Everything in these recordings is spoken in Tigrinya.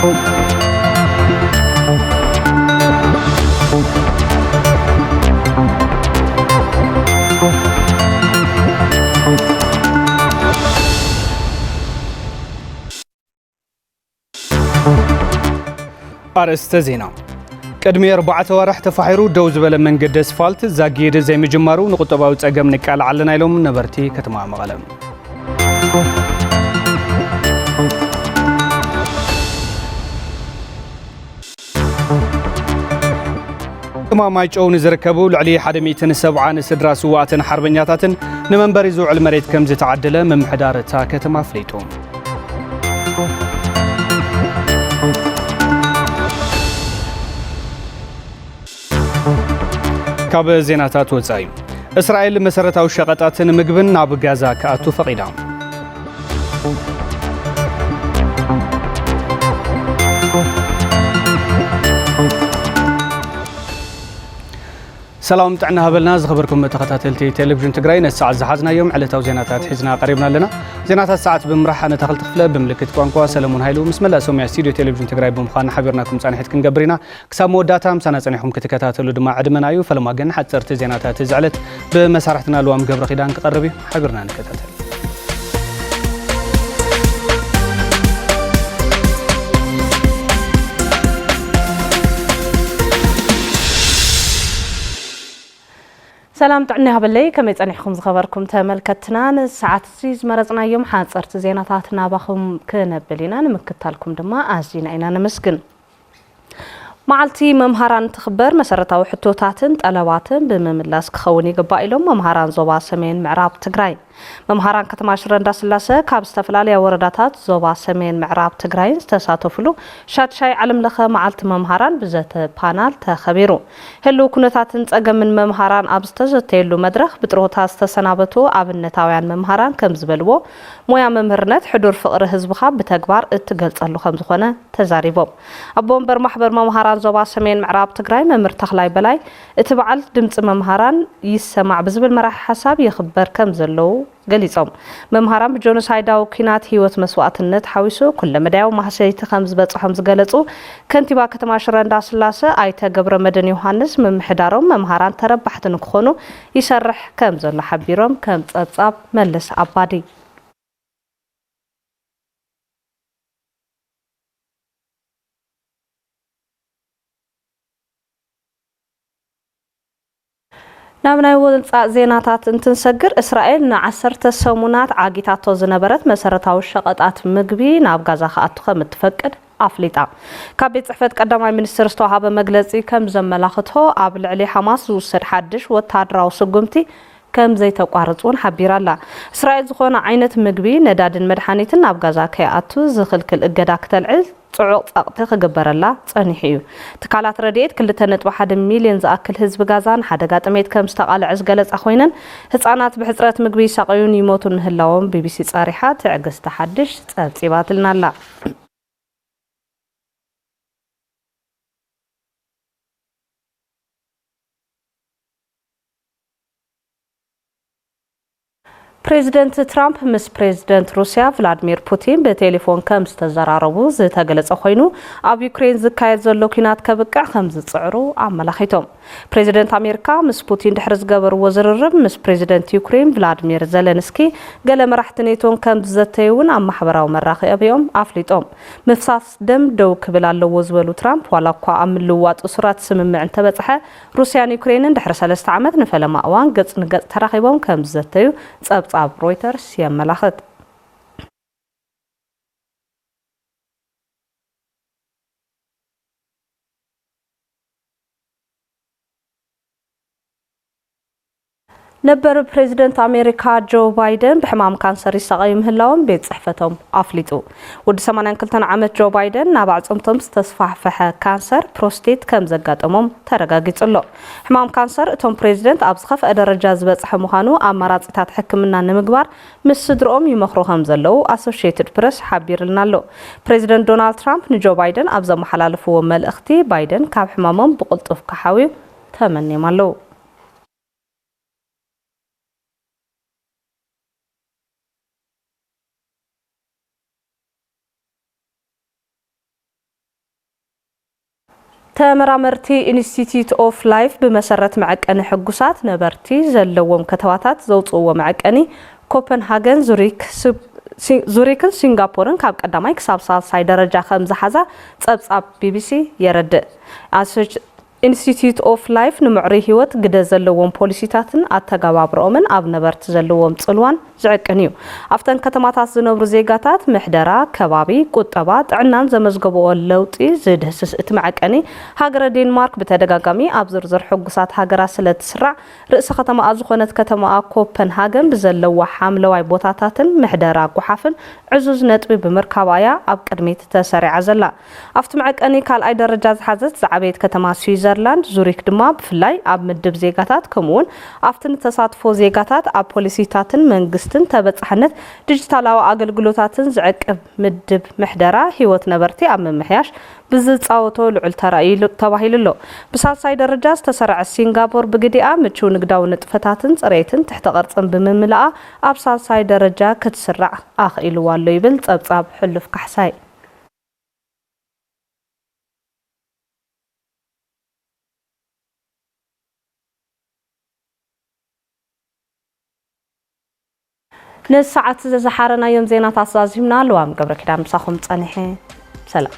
أرسط زينة قدمي 4 ورح تفاحيرو دوز بلا منقد اسفالت زاقيد زي مجمارو نقطباو تساقم نكال علنا يلوم نبرتي كتما مغلم كما مايجو نزركبو لعلي حدميتن 7 سدرا سواتن حربنياتاتن نمنبر يزوع المريت كم زتعدله ممحدارتا كتما فليتوم كاب زيناتات وصاي اسرائيل مسرتاو شقطاتن مغبن ناب غازا كاتو فقيدا سلام تعنا هبلنا زخبركم تخاتلتي تلفزيون تግራይ نساع زحزنا يوم على زيناتات حزنا قريبنا لنا زيناتات ساعات بمرح انا تخلت خفله بملكت ቋንቋ ሰለሞን ኃይሉ ምስመላ ሶሚያ ስቱዲዮ ቴሌቪዥን ትግራይ በመخان حبرناكم صانحت كنغبرينا كسام وداتا مسانا صنيحكم كتكاتلو دما عدمنايو فلماغن حصرت زيناتات زعلت بمسارحتنا لوام ገብረ ኺዳን كقربي حبرنا نكتاتل سلام تعنا هبلي كم يصنحكم زخبركم تملكتنا ساعات سيز مرزنا يوم حاصرت زيناتاتنا باخم كنبلينا نمكتالكم دما ازينا اينا نمسكن معلتي ممهران تخبر مسرتاو حتوتاتن طلباتن بمملاس كخوني قبائلهم ممهران زوبا سمين معراب تግራይ ممهران كتما شرندا سلاسه كاب استفلاليا ورداتات زوبا سمين معراب تግራይ استساتفلو شاتشاي علم لخ معلت ممهران بزت بانال تخبيرو هلو كنتاتن صقمن ممهران ابستزتيلو مدرخ بطروتا استسنابتو ابنتاويان ممهران كم زبلو مويا ممهرنت حضور فقر حزبخا بتغبار اتغلصلو خم زخونه تزاريبو ابونبر محبر ممهران زوبا سمين معراب تግራይ ممر تخلاي بلاي اتبعل دمص ممهران يسمع بزبل مراح حساب يخبر كم زلو قليصم ممهران بجونوسايداو كينات هيوت مسواتنت حويسو كل مدايو محسيت خمس بصحم زغلصو كنتيبا كتما شرندا سلاسه ايته ገብረ መድን ዮሐንስ መምሕዳሮም መምሃራን ተረባሕትን ክኾኑ ይሰርሕ ከም ዘሎ ሓቢሮም ከም ጸጻብ መለስ አባዲ نابناي ولصا زيناتات انتنسجر اسرائيل ن10 سمونات عاقيتاتو زنبرت مسرتاو شقطات مغبي ناب غازا خاطو ከምትፈቅድ አፍሊጣ ካቤት ጽሕፈት ቀዳማይ ሚኒስትር ዝተዋሃበ መግለጺ ከም ዘመላኽቶ ኣብ ልዕሊ ሐማስ ዝውሰድ ሓድሽ ወታደራዊ ስጉምቲ ከም ዘይተቋርጹን ሓቢራላ እስራኤል ዝኾነ ዓይነት ምግቢ ነዳድን መድሓኒትን ናብ ጋዛ ከይኣቱ ዝኽልክል እገዳ ክትልዕል ጽዑቕ ጸቕቲ ክግበረላ ጸኒሕ እዩ ትካላት ረድኤት 2.1 ሚልዮን ዝኣክል ህዝቢ ጋዛን ሓደጋ ጥሜት ከም ዝተቃልዐ ዝገለጻ ኮይነን ህፃናት ብሕጽረት ምግቢ ይሳቀዩን ይሞቱን ህላዎም ቢቢሲ ጻሪሓ ትዕግስቲ ሓድሽ ጸብጺባትልናላ ፕሬዚደንት ትራምፕ ምስ ፕሬዚደንት ሩሲያ ቭላድሚር ፑቲን በቴሌፎን ከም ዝተዘራረቡ ዝተገለጸ ኮይኑ ኣብ ዩክሬን ዝካየድ ዘሎ ኩናት ከብቅዕ ከም ዝጽዕሩ ኣመላኺቶም ፕሬዚደንት ኣሜሪካ ምስ ፑቲን ድሕሪ ዝገበርዎ ዝርርብ ምስ ፕሬዚደንት ዩክሬን ቭላድሚር ዘለንስኪ ገለ መራሕቲ ኔቶን ከም ዝዘተዩን ኣብ ማሕበራዊ መራኸቢኦም ኣፍሊጦም ምፍሳስ ደም ደው ክብል ኣለዎ ዝበሉ ትራምፕ ዋላ እኳ ኣብ ምልውዋጥ ሱራት ስምምዕ እንተበጽሐ ሩስያን ዩክሬንን ድሕሪ 3 ዓመት ንፈለማ እዋን ገጽ ንገጽ ተራኺቦም ከም ዝዘተዩ ጸብጻብ رويترز يملاخت نبر بريزيدنت أمريكا جو بايدن بحمام كانسر يساقيم هلاهم بيت صحفتهم أفليتو ود 82 عامت جو بايدن نابع صمتم استصفح فح كانسر بروستيت كم زقات ترقاقيصلو حمام كانسر اتم بريزيدنت ابسخف درجه زبصح مخانو اماراتات حكمنا نمغبار مس صدرهم يمخروهم زلو اسوشيتد بريس حبيرلنالو بريزيدنت دونالد ترامب نجو بايدن ابزا محلالفو ملእኽቲ بايدن ካብ حمامهم بقلطف كحاوي تمنيمالو ተመራመርቲ ኢንስቲትዩት ኦፍ ላይፍ በመሰረት ማዕቀኒ ሕጉሳት ነበርቲ ዘለዎም ከተማታት ዘውጽዎ ማዕቀኒ ኮፐንሃገን ዙሪክን ሲንጋፖርን ካብ ቀዳማይ ክሳብ ሳልሳይ ደረጃ ከም ዝሓዛ ጸብጻብ ቢቢሲ የረድእ ኢንስቲትዩት ኦፍ ላይፍ ንምዕሪ ህይወት ግደ ዘለዎም ፖሊሲታትን አተጋባብሮምን ኣብ ነበርቲ ዘለዎም ጽልዋን ዝዕቅን እዩ ኣፍተን ከተማታት ዝነብሩ ዜጋታት ምሕደራ ከባቢ ቁጠባ ጥዕናን ዘመዝገበኦ ለውጢ ዝድህስስ እቲ ማዕቀኒ ሃገረ ዴንማርክ በተደጋጋሚ ኣብ ዝርዝር ሕጉሳት ሃገራት ስለትስራዕ ርእሰ ከተማ ዝኾነት ከተማ ኮፐንሃገን ብዘለዋ ሓምለዋይ ቦታታትን ምሕደራ ጉሓፍን ዕዙዝ ነጥቢ ብምርካባያ ኣብ ቅድሚት ተሰሪዓ ዘላ ኣብቲ ማዕቀኒ ካልኣይ ደረጃ ዝሓዘት ዝዓበየት ከተማ ስዊዘርላንድ ዙሪክ ድማ ብፍላይ ኣብ ምድብ ዜጋታት ከምኡውን ኣብቲ ተሳትፎ ዜጋታት ኣብ ፖሊሲታትን መንግስትን ተበጻሕነት ዲጂታላዊ ኣገልግሎታትን ዝዕቅብ ምድብ ምሕደራ ህይወት ነበርቲ ኣብ ምምሕያሽ ብዝፃወቶ ልዑል ተራእዩ ተባሂሉሎ ብሳልሳይ ደረጃ ዝተሰርዐ ሲንጋፖር ብግዲኣ ምቹው ንግዳዊ ንጥፈታትን ጽሬትን ትሕተ ቅርጽን ብምምላኣ ኣብ ሳልሳይ ደረጃ ክትስራዕ ኣኽኢልዋ ኣሎ ይብል ጸብጻብ ሕሉፍ ካሕሳይ نساعات زحارنا يوم زينات أصازيمنا لوام قبل كده مساخم تصنيحي سلام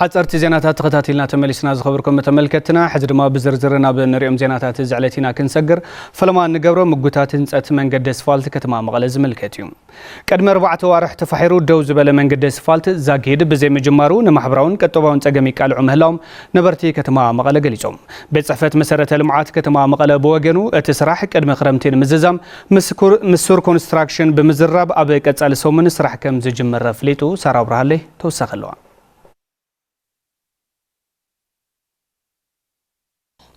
حصرت زيناتات تخاتيلنا تملسنا زخبركم متملكتنا حزر ما بزرزرنا بنريم زيناتات زعلتينا كنسجر فلما نقبرو مقوتات نصت منقد اسفالت كتما مقله زملكتيوم قدم 4 وارح تفحيرو دوز بل منقد اسفالت زاغيد بزي مجمارو نمحبراون قطباون صقمي قالعو مهلاوم نبرتي كتما مقله قليصوم بصحفت مسرته لمعات كتما مقله بوغنو اتسراح قدم خرمتين مززام مسور كونستراكشن بمزراب ابي قصال سومن سراح كم زجمر فليتو سارا برهله توسخلوا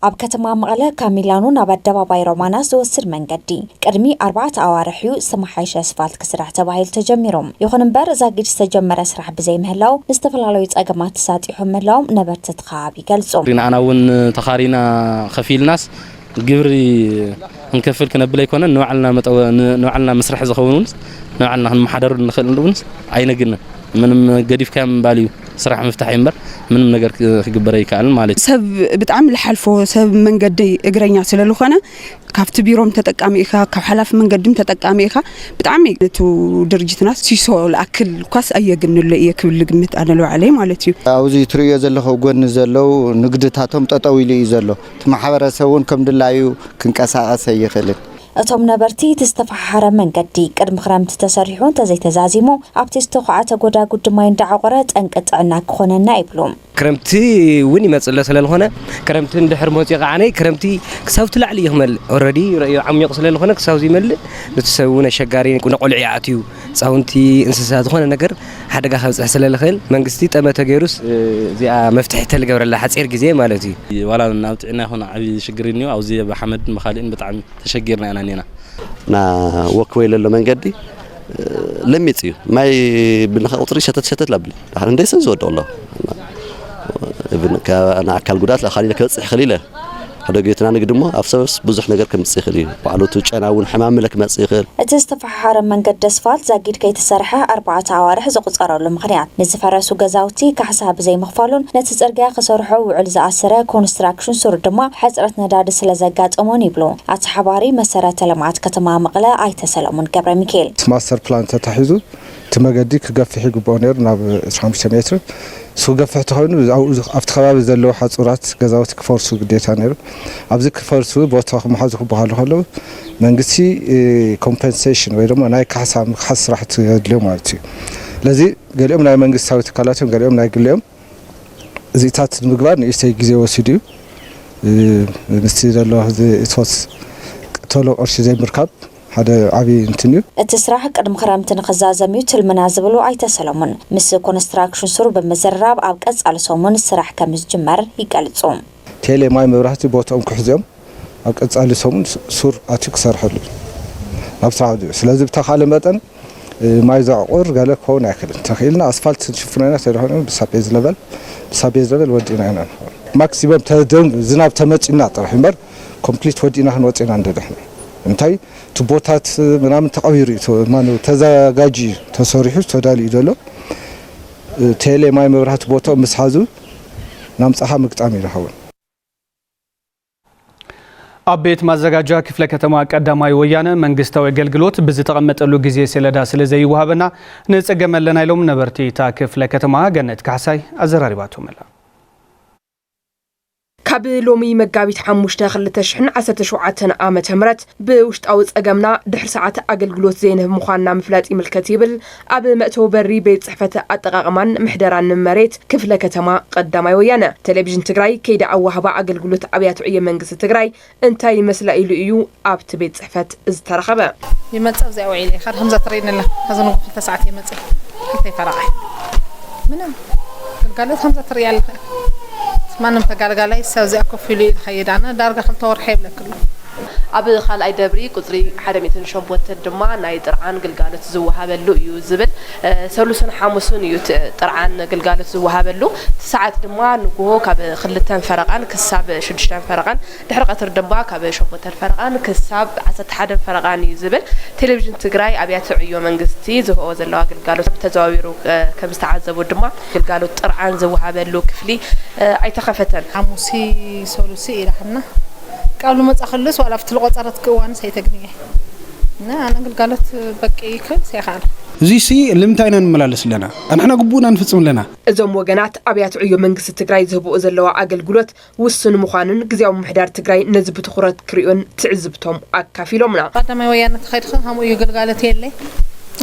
ኣብ ከተማ መቐለ ካሚላኑ ናብ ኣደባባይ ሮማና ዝወስድ መንገዲ ቅድሚ 4 ኣዋርሕዩ ዝተመሓየሸ ኣስፋልት ክስራሕ ተባሂሉ ተጀሚሮም ይኹን እምበር ዛጊድ ዝተጀመረ ስራሕ ብዘይ ምህላው ንዝተፈላለዩ ጸገማት ተሳጢሖም ምህላዎም ነበርቲ ተኻቢ ገልጹ ኣና እውን ተኻሪና ከፊልናስ ግብሪ እንከፍል ከነብለ ይኮነ ንባዕልና መስራሕ ዝኸውን ንባዕልና ክንመሓደሩ ንኽእል እንዱንስ ኣይነግን ምንም ገዲፍ ከም ባልዩ ስራሕ መፍታሕ ይምበር ምንም ነገር ክግበረ ይካል ማለት ሰብ በጣም ለሐልፎ ሰብ መንገዲ እግረኛ ስለልኾነ ካብቲ ቢሮም ተጠቃሚ ኢኻ ካብ ሓላፍ መንገድም ተጠቃሚ ኢኻ በጣም ይቱ ድርጅትና ሲሶ ለአክል ኳስ አየግንለ የክብል ግምት አነለው عليه ማለት እዩ አውዚ ትሪዮ ዘለኹ ጎን ዘለው ንግድታቶም ጠጠው ኢሉ ዘሎ ተማሕበረሰቡን ከም ድላዩ ክንቀሳቀስ ይኽእል እቶም ነበርቲ ተስተፋሐረ መንገዲ ቅድም ክረምት ተሰሪሑን ተዘይተዛዚሙ ኣብቲ ዝተኳዓተ ጎዳጉድ ማይ እንዳዓቆረ ጠንቅጥዕና ክኾነና ይብሎም ክረምቲ ውን ይመጽለ ስለልኾነ ክረምቲ እንድሕር ሞጽ ይቃዓነይ ክረምቲ ክሳብ ትላዕሊ ይኽመል ኦሬዲ ዓሚቕ ስለልኾነ ክሳብ ይመልእ ንተሰውነ ሸጋሪ ቁልዕ ያአትዩ ጻውንቲ እንስሳት ዝኾነ ነገር ሓደጋ ካብጽሕ ስለልኽእል መንግስቲ ጠመተ ገይሩስ እዚኣ መፍትሒ ተልገብረላ ሓጺር ግዜ ማለት እዩ ዋላ ናብ ጥዕና ይኹን ዓቢ ሽግርኒዮ ኣብዚ በሐመድ መኻሊን በጣም ተሸጊርና ኢና ና ወክወይ ለሎ መንገዲ ለሚጽዩ ማይ ብንኸውጥሪ ሸተት ላብሊ እንደሰን ዝወደውሎ እብን አካል ጉዳት ለኻሊለ ከጽሕ ኸሊለ حدقيتنا نقدمه أفسوس بزح نجار كم تسخليه وعلو توجنا ونحمام لك ما تسخل. تستفحر من قد أسفلت زاجيد كي تسرحه 4 عوارح زقط قرار المخريات نزفر سوق زاوتي كحساب زي مخفالون نتسرجع خسرحه وعلز عسرة كونستراكشن سور دما حزرتنا دارس لزجات أموني بلو أصحاباري مسارات لمعات كتما مقلة أي تسلمون كبر ميكيل. ماستر بلان تتحيزو تمجدي كجفحي جبانير ناب 5 متر. سوق فحت هون أو أفتخاب زلوا حصورات جزاوت كفرسو قديتها نير أبزك كفرسو بوتاخ محازك بحاله هلو منقسي compensation ويرم أنا كحسام خس راح تجلو مالتي لذي قال يوم ناي منقس سويت كلاتهم قال يوم ناي قال يوم زيتات المقبار نيستي جزء وسيديو نستير الله ذي إتوس طلوا أرش زي مركب هذا عبي انتنيو التسراح قدم خرامتن خزازميو تلمنازبلو اي تسلمون مس كونستراكشن سور بمزراب اب قصال سومن سراح كمجمر يقلصوم تيلي ماي مبراهتي بوتهم كحزيم اب قصال سومن سور اتيك سرحلو ابصعد سلازم تخال متن ماي زعقور قالك هون اكل تخيلنا اسفلت شفنا تلهون بسابيز ليفل ودينا هنا ماكسيمم تدم زناب تمچنا طرح مر ኮምፕሊት ወዲና ክንወጽና እንደድሕና እንታይ ቱቦታት ምናምን ተቀቢሩ ማነው ተዘጋጂ ተሰሪሑ ተዳልዩ ዘሎ ቴሌ ማይ መብራህቲ ቦታው ምስሓዙ ናምጻኻ ምግጣም ይረኸውን አቤት ማዘጋጃ ክፍለ ከተማ ቀዳማይ ወያነ መንግስታዊ አገልግሎት በዝተቀመጠሉ ጊዜ ሰሌዳ ስለዘይ ወሃበና ንጸገመለና ኢሎም ነበርቲ ታ ክፍለ ከተማ ገነት ካሕሳይ አዘራሪባቱ መላ ካብ ሎሚ መጋቢት 5 2017 ዓመተ ምህረት ብውሽጣዊ ጸገምና ድሕር ሰዓት አገልግሎት ዘይንህብ ምዃንና ምፍላጥ ይምልከት ይብል ኣብ መእተው በሪ ቤት ጽሕፈት አጠቃቅማን ምሕደራን መሬት ክፍለ ከተማ ቀዳማይ ወያነ ቴሌቪዥን ትግራይ ከይዳ አዋህባ አገልግሎት ኣብያት ዕዮ መንግስቲ ትግራይ እንታይ መስላ ኢሉ እዩ ኣብቲ ቤት ጽሕፈት ዝተረኸበ ይመጽእ ዘይ ወዒለ ይኻር ከምዛ ትሬንላ ከዘን ክልተ ሰዓት ይመጽእ ክልተ ፈራዓይ ምንም ግልጋሎት ከምዛ ትሪያል ማንም ተጋልጋላይ ሰውዚ አኮፊሉ ይኸይዳና ዳርጋ ክልተ ወርሕ ይብለክሉ ኣብ ካልኣይ ደብሪ ቁጽሪ 108 ድማ ናይ ጥርዓን ግልጋሎት ዝወሃበሉ እዩ ዝብል ሰሉስን ሓሙስን እዩ ጥርዓን ግልጋሎት ዝወሃበሉ ሰዓት ድማ ንጎሆ ካብ 2 ፈረቓን ክሳብ 6 ፈረቓን ድሕሪ ቀትር ድማ ካብ 8 ፈረቓን ክሳብ 11 ፈረቓን እዩ ዝብል ቴሌቪዥን ትግራይ ኣብያተ ዕዮ መንግስቲ ዝህቦ ዘለዋ ግልጋሎት ተዘዋዊሩ ከም ዝተዓዘቡ ድማ ግልጋሎት ጥርዓን ዝወሃበሉ ክፍሊ ኣይተኸፈተን ሓሙሲ ሰሉሲ ኢላሕና قبل ما تخلص ولا في القطارات كوان سيتقنيه انا قالت بقي كل سيخال زي سي لمتاينا نملالس لنا احنا قبونا نفصم لنا ازم وغنات ابيات عيو منግስት ትግራይ ዝህቡ ዘለዋ አገልግሎት ውስን ምዃንን ግዜያዊ ምሕዳር ትግራይ ነዝብ ትኹረት ክሪኡን ትዕዝብቶም አካፊሎምና ቀዳማይ ወያነ ተኸይድኸ ሃሙ እዩ ግልጋሎት የለ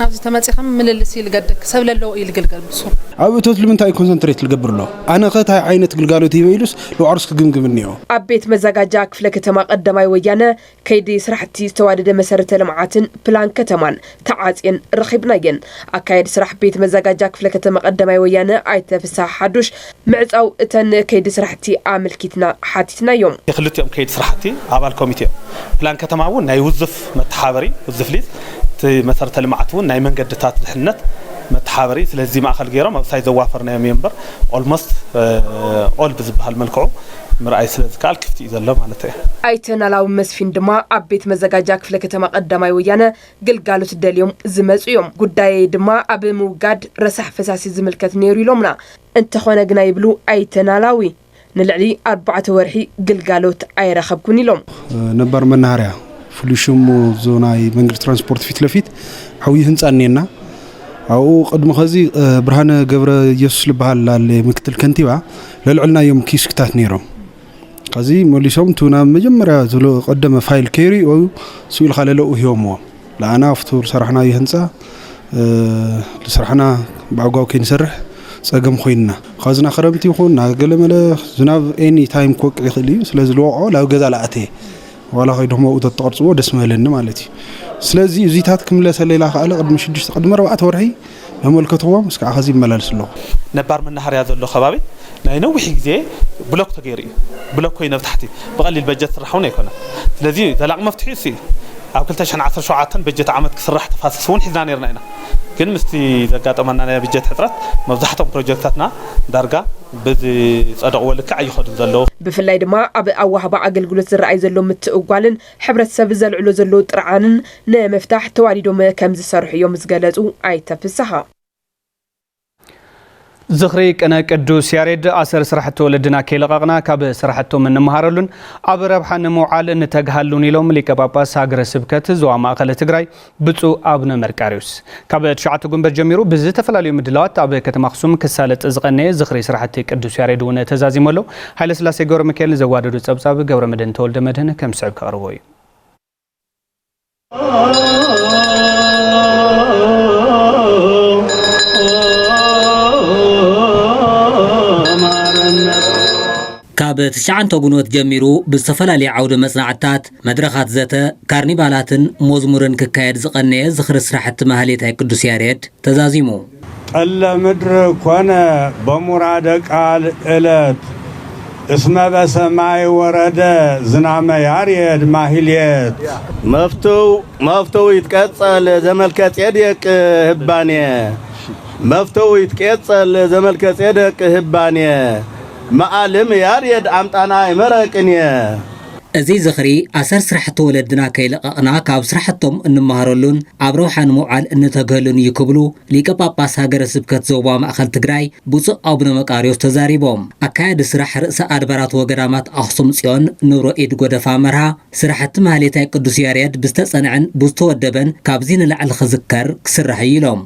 ኣብዚ ተመጽኸም ምልልስ ይልገደክ ሰብለለው ይልገልገል ብሱ አብቶት ለምንታይ ኮንሰንትሬት ልገብርሎ አነ ከታይ አይነት ግልጋሎት ይበይሉስ ለዓርስ ክግምግምኒዮ አቤት መዘጋጃ ክፍለ ከተማ ቀዳማይ ወያነ ከይዲ ስራሕቲ ዝተዋደደ መሰረተ ልምዓትን ፕላን ከተማን ተዓጽየን ረኺብናየን አካይድ ስራሕ ቤት መዘጋጃ ክፍለ ከተማ ቀዳማይ ወያነ አይተፍሳ ሓዱሽ ምዕጻው እተን ከይዲ ስራሕቲ አመልኪትና ሓቲትናዮም የኽልትዮም ከይዲ ስራሕቲ አባል ኮሚቴ ፕላን ከተማው ናይ ውዝፍ መተሓበሪ ውዝፍሊት መሰረተ ልምዓቱን ናይ መንገድታት ድሕነት መተሓበሪ ስለዚ ማእኸል ገይሮም ኣብሳይ ዘዋፈርና ሜምበር ኦልሞስት ኦል ብዝበሃል መልክዑ ምርኣይ ስለዝካል ክፍቲ ዘሎ ማለት እዩ ኣይተናላው መስፊን ድማ አቤት መዘጋጃ ክፍለ ከተማ ቀዳማይ ወያነ ግልጋሎት ደልዮም ዝመጽዮም ጉዳይ ድማ ኣብ ምውጋድ ረሳሕ ፈሳሲ ዝምልከት ነይሩ ኢሎምና እንተኾነ ግና ይብሉ ኣይተናላዊ ንልዕሊ 4 ወርሒ ግልጋሎት ኣይረኸብኩን ኢሎም ነበር መናኸርያ ፍሉሽሙ ዞናይ መንገድ ትራንስፖርት ፊት ለፊት ዓብይ ህንጻ ነና አው ቀድሞ ከዚ ብርሃነ ገብረ ኢየሱስ ልባሃል ላለ ምክትል ከንቲባ ለልዕልናዮም ኪስክታት ነይሮም ከዚ ሞሊሶም ቱና መጀመሪያ ዘሎ ቀደመ ፋይል ከይሪ ወይ ስዊል ካለለው ህዮምዎ ለአና ፍቱር ሰራሕና ይህንጻ ለሰራሕና ባጓው ከንሰርሕ ጸገም ኮይና ከዝና ክረምቲ ይኹን ናገለመለ ዝናብ ኤኒ ታይም ኮቅ ይኽሊ ስለዚ ለወቆ ላው ገዛ ላአቴ ولا خيدهم او تقرصو دسمهلن مالتي سلازي زيتات كمله سليلا خاله قدم 6 قدم 4 ورحي يملكتهم اسكا خزي ملالسلو نبار من نهار يازلو خبابي ناي نوحي غزي بلوك تغيري بلوك كاين تحتي بقليل بجت رحونا يكون سلازي دلاق مفتوحي سي او كلتاشن 10 شعاتن بجت عمد كسرح تفاسسون حزنا نيرنا هنا ግን ምስቲ ዘጋጠመና ናይ በጀት ሕጥረት መብዛሕትኦም ፕሮጀክታትና ዳርጋ በዚ ጸደቕ ወልክዕ ይኸዱ ዘለው ብፍላይ ድማ ኣብ ኣዋህባ አገልግሎት ዝረኣይ ዘሎ ምትእጓልን ሕብረተሰብ ዘልዕሎ ዘሎ ጥርዓንን ንመፍታሕ ተዋሊዶም ከም ዝሰርሑ እዮም ዝገለጹ ኣይተፍስሓ ዝኽሪ ቀነ ቅዱስ ያሬድ ኣሰር ስራሕቲ ወለድና ከይለቃቅና ካብ ስራሕቶም እንመሃረሉን ኣብ ረብሓ ንምውዓል እንተግሃሉን ኢሎም ሊቀ ጳጳስ ሃገረ ስብከት ዞባ ማእከል ትግራይ ብፁዕ አቡነ መርቃሪዎስ ካብ 9 ጉንበት ጀሚሩ ብዝተፈላለዩ ምድላዋት ኣብ ከተማ ኣክሱም ክሳለጥ ዝቐነየ ዝኽሪ ስራሕቲ ቅዱስ ያሬድ እውን ተዛዚመሎ ሃይለ ስላሴ ገብረ ሚካኤል ዘዋደዱ ጸብጻብ ገብረ መድህን ተወልደ መድህን ከም ስዕብ ከቅርቦ እዩ ካብ 9 ጉንበት ጀሚሩ ብዝተፈላለዩ ዓውደ መጽናዕታት መድረኻት ዘተ ካርኒቫላትን መዝሙርን ክካየድ ዝቐነየ ዝኽሪ ስራሕቲ ማህሌታይ ቅዱስ ያሬድ ተዛዚሙ ጠለ ምድር ኮነ በሙራደ ቃል እለት እስመ በሰማይ ወረደ ዝናመ ያሬድ ማህሌት መፍተው ይትቀጸል ዘመልከ ጼዴቅ ህባኔ መፍተው ይትቀጸል ዘመልከ ጼዴቅ ህባኔ ማዓለም ያሬድ አምጣና ይመረቅንየ እዚ ዝኽሪ ኣሰር ስራሕቲ ወለድና ከይለቐቕና ካብ ስራሕቶም እንመሃረሉን ኣብ ረብሓ ንምውዓል እንተገህሉን እዩ ክብሉ ሊቀ ጳጳስ ሃገረ ስብከት ዞባ ማእኸል ትግራይ ብፁዕ አቡነ መቃርዮስ ተዛሪቦም። ኣካያዲ ስራሕ ርእሰ ኣድባራት ወገዳማት ኣኽሱም ጽዮን ንብሮ ኢድ ጎደፋ መርሃ ስራሕቲ ማህሌታይ ቅዱስ ያሬድ ብዝተጸንዐን ብዝተወደበን ካብዚ ንላዕሊ ክዝከር ክስራሕ ኢሎም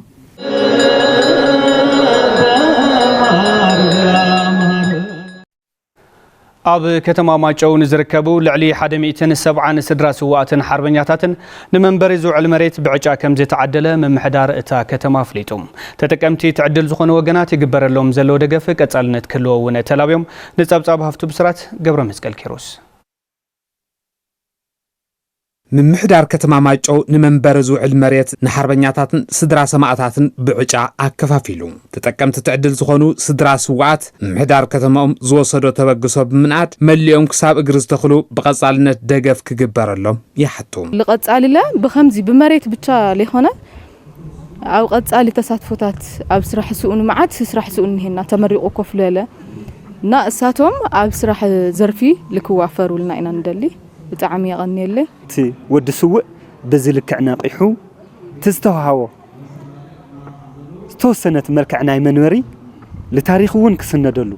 ኣብ ከተማ ማጨው ንዝርከቡ ልዕሊ 170 ስድራ ስዋኣትን ሓርበኛታትን ንመንበሪ ዝውዕል መሬት ብዕጫ ከም ዝተዓደለ መምሕዳር እታ ከተማ ፍሊጡ ተጠቀምቲ ትዕድል ዝኾኑ ወገናት ይግበረሎም ዘሎ ደገፍ ቀጻልነት ክህልዎ እውን ተላብዮም ንጸብጻብ ሃፍቱ ብስራት ገብረ መስቀል ኪሮስ ምምሕዳር ከተማ ማጨው ንመንበሪ ዝውዕል መሬት ንሓርበኛታትን ስድራ ሰማዕታትን ብዕጫ አከፋፊሉ ተጠቀምቲ ትዕድል ዝኾኑ ስድራ ስዋዓት ምምሕዳር ከተማኦም ዝወሰዶ ተበግሶ ብምንዓድ መሊኦም ክሳብ እግሪ ዝተኽሉ ብቐጻልነት ደገፍ ክግበረሎም ይሓቱ ልቐጻሊለ ብኸምዚ ብመሬት ብቻ ለይኾነ ኣብ ቀጻሊ ተሳትፎታት ኣብ ስራሕ ስኡን መዓት ስራሕ ስኡን ይሄና ተመሪቆ ኮፍ ለለ እና እሳቶም ኣብ ስራሕ ዘርፊ ልክዋፈሩልና ኢና እንደሊ ብጣዕሚ ይቐኒለ እቲ ወዲ ስውእ በዝልክዕ ነቂሑ ትዝተዋሃቦ ዝተወሰነት መልክዕ ናይ መንበሪ ለታሪኽ እውን ክስነደሉ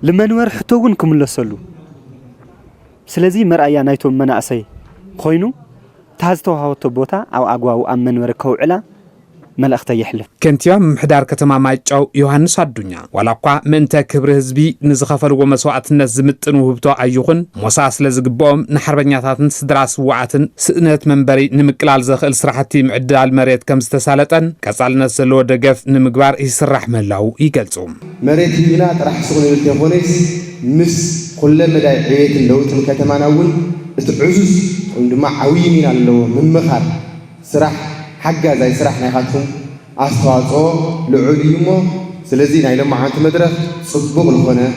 ለመንበር ሕቶ እውን ክምለሰሉ ስለዚ መርኣያ ናይቶም መናእሰይ ኮይኑ ታዝተዋሃቦቶ ቦታ ኣብ ኣግባቡ ኣብ መንበሪ ከውዕላ መልእኽተ ይሕልፍ ከንቲባ ምምሕዳር ከተማ ማጨው ዮሐንስ አዱኛ ዋላኳ ምንተ ክብሪ ህዝቢ ንዝኸፈልዎ መስዋዕትነት ዝምጥን ውህብቶ ኣይኹን ሞሳ ስለ ዝግብኦም ንሓርበኛታትን ስድራ ስዋዓትን ስእነት መንበሪ ንምቅላል ዘኽእል ስራሕቲ ምዕዳል መሬት ከም ዝተሳለጠን ቀጻልነት ዘለዎ ደገፍ ንምግባር ይስራሕ መላው ይገልጹ መሬት ይብና ጥራሕ ስኹን ይብል ተኾነስ ምስ ኩለ መዳይ ዕቤትን ለውጥን ከተማና እውን እቲ ዕዙዝ ወይ ድማ ዓብይ ሚና ኣለዎ ምምኻር ስራሕ حاجة سرح ناخذهم أستواصل لعليمه سلزي نايلهم معانت مدرك صبغ الخنا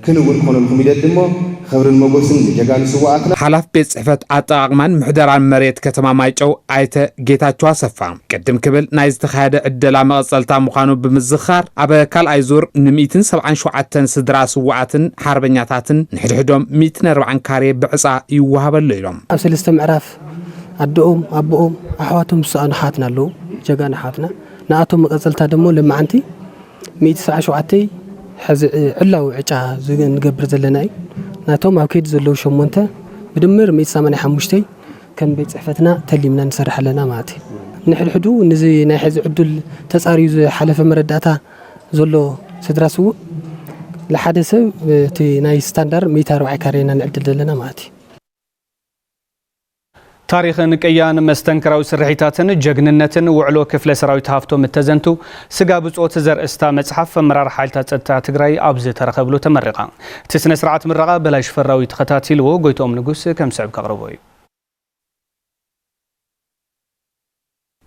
كانوا يقولون لهم يدموا خبر المجوسين لجان سواقنا حلف بيت صحفة عطاقمان محضر عن مريت كتما مايجو عيته جيتا تواسفا قدم قبل نايز تخاد الدلا مغسلتا مخانو بمزخار أبا كال أيزور نميتن 7 سدرا سواعتن حربنياتاتن نحدهم 140 كاري بعصا يوهب الليلهم أبسل استمعراف أدوم أبوهم أحواتهم سأنا حاتنا له جانا حاتنا نأتهم مقصلتها دمو لما عنتي 119 حز علاو عجا زي نقبر زلناي نأتهم أكيد زلو شمونته بدمر 185 كم بيت صحفتنا تليمنا نسرح لنا ماتي نحل حدو نزي نحز عدل تساري زي حلف مرداتا زلو سدراسو لحدث تي ناي ستاندر 140 كارينا نعدل لنا ماتي تاريخ نكيان مستنكروا سرحيتاتن جغننتن وعلو كفله سراويت هافتو متزنتو سغا بصوت زر استا مصحف مرار حالتا ጸጥታ ትግራይ ኣብዝ ተረከብሉ ተመረቃ ትስነ ስርዓት ምረቃ በላይ ሽፈራዊ ተኸታቲልዎ ጎይቶም ንጉስ ከም ስዕብ ከቅርቦ እዩ